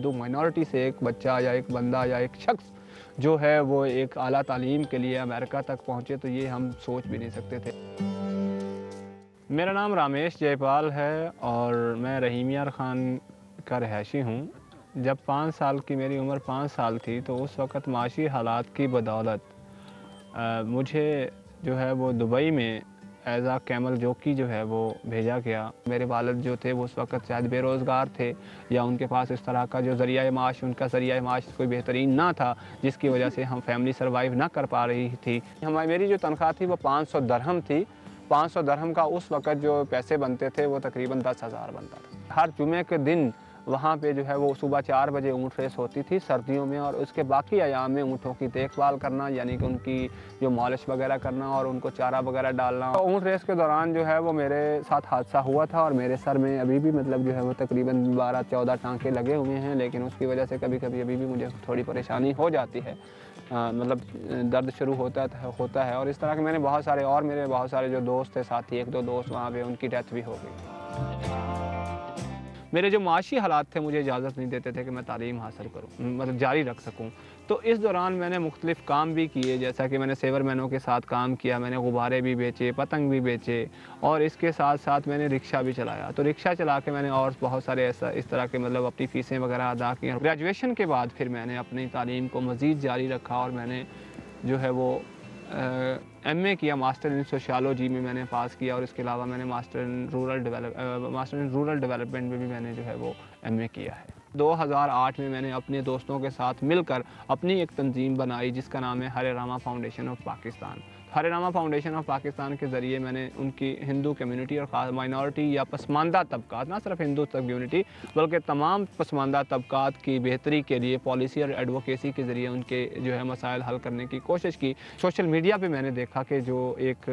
ہندو minority سے ایک بچہ یا ایک بندہ یا ایک شخص جو ہے وہ ایک اعلیٰ تعلیم کے لیے امریکہ تک پہنچے، تو یہ ہم سوچ بھی نہیں سکتے تھے۔ میرا نام رامیش جے پال ہے اور میں رحیم یار خان کا رہائشی ہوں۔ جب 5 سال کی میری عمر 5 سال تھی تو اس وقت معاشی حالات کی بدولت مجھے جو ہے وہ دبئی میں ایز آ کیمل جوکی جو ہے وہ بھیجا گیا۔ میرے والد جو تھے وہ اس وقت شاید بے روزگار تھے یا ان کے پاس اس طرح کا جو ذریعہ معاش، ان کا ذریعہ معاش کوئی بہترین نہ تھا، جس کی وجہ سے ہم فیملی سروائیو نہ کر پا رہی تھی۔ میری جو تنخواہ تھی وہ 500 درہم تھی۔ 500 درہم کا اس وقت جو پیسے بنتے تھے وہ تقریباً 10,000 بنتا تھا۔ ہر جمعے کے دن وہاں پہ جو ہے وہ صبح 4 بجے اونٹ ریس ہوتی تھی سردیوں میں، اور اس کے باقی ایام میں اونٹوں کی دیکھ بھال کرنا، یعنی کہ ان کی جو مالش وغیرہ کرنا اور ان کو چارہ وغیرہ ڈالنا۔ اونٹ ریس کے دوران جو ہے وہ میرے ساتھ حادثہ ہوا تھا اور میرے سر میں ابھی بھی مطلب جو ہے وہ تقریباً 12-14 ٹانکے لگے ہوئے ہیں، لیکن اس کی وجہ سے کبھی کبھی ابھی بھی مجھے تھوڑی پریشانی ہو جاتی ہے، مطلب درد شروع ہوتا ہے۔ اور اس طرح کے میرے بہت سارے جو دوست تھے ساتھی، 1-2 دوست وہاں پہ ان کی ڈیتھ بھی ہو گئی۔ میرے جو معاشی حالات تھے مجھے اجازت نہیں دیتے تھے کہ میں تعلیم حاصل کروں، مطلب جاری رکھ سکوں۔ تو اس دوران میں نے مختلف کام بھی کیے، جیسا کہ میں نے سیور مینوں کے ساتھ کام کیا، میں نے غبارے بھی بیچے، پتنگ بھی بیچے، اور اس کے ساتھ ساتھ میں نے رکشہ بھی چلایا۔ تو رکشہ چلا کے میں نے اور بہت سارے اس طرح کے مطلب اپنی فیسیں وغیرہ ادا کی۔ گریجویشن کے بعد پھر میں نے اپنی تعلیم کو مزید جاری رکھا اور میں نے جو ہے وہ ایم اے کیا، ماسٹر ان سوشیالوجی میں نے پاس کیا، اور اس کے علاوہ میں نے ماسٹر ان رورل ڈیولپمنٹ میں بھی میں نے جو ہے وہ ایم اے کیا ہے۔ 2008 میں میں نے اپنے دوستوں کے ساتھ مل کر اپنی ایک تنظیم بنائی جس کا نام ہے ہرے راما فاؤنڈیشن آف پاکستان۔ ہرے راما فاؤنڈیشن آف پاکستان کے ذریعے میں نے ان کی ہندو کمیونٹی اور خاص مائنورٹی یا پسماندہ طبقات، نہ صرف ہندو کمیونٹی بلکہ تمام پسماندہ طبقات کی بہتری کے لیے پالیسی اور ایڈوکیسی کے ذریعے ان کے جو ہے مسائل حل کرنے کی کوشش کی۔ سوشل میڈیا پہ میں نے دیکھا کہ جو ایک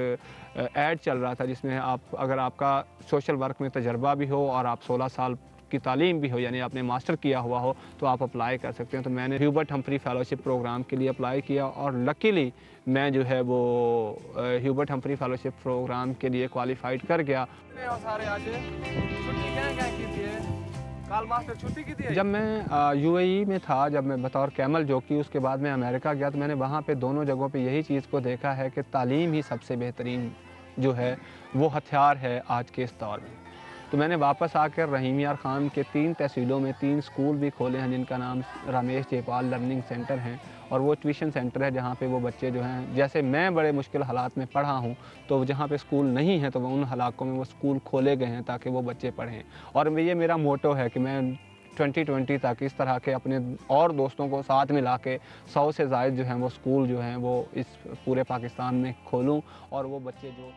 ایڈ چل رہا تھا جس میں اگر آپ کا سوشل ورک میں تجربہ بھی ہو اور آپ 16 سال کی تعلیم بھی ہو، یعنی آپ نے ماسٹر کیا ہوا ہو، تو آپ اپلائی کر سکتے ہیں۔ تو میں نے ہیوبرٹ ہمفری فیلوشپ پروگرام کے لیے اپلائی کیا اور لکیلی میں جو ہے وہ ہیوبرٹ ہمفری فیلوشپ پروگرام کے لیے کوالیفائڈ کر گیا۔ جب میں یو اے ای میں تھا، جب میں بطور کیمل جوکی، اس کے بعد میں امریکہ گیا، تو میں نے وہاں پہ دونوں جگہوں پہ یہی چیز کو دیکھا ہے کہ تعلیم ہی سب سے بہترین جو ہے وہ ہتھیار ہے آج کے اس دور میں۔ تو میں نے واپس آ کر رحیم یار خان کے 3 تحصیلوں میں 3 سکول بھی کھولے ہیں جن کا نام رامیش جے پال لرننگ سینٹر ہیں، اور وہ ٹیوشن سینٹر ہے جہاں پہ وہ بچے جو ہیں، جیسے میں بڑے مشکل حالات میں پڑھا ہوں، تو جہاں پہ سکول نہیں ہیں تو وہ ان علاقوں میں وہ سکول کھولے گئے ہیں تاکہ وہ بچے پڑھیں۔ اور یہ میرا موٹو ہے کہ میں 2020 تک اس طرح کے اپنے اور دوستوں کو ساتھ ملا کے 100 سے زائد جو ہیں وہ سکول جو ہیں وہ اس پورے پاکستان میں کھولوں، اور وہ بچے جو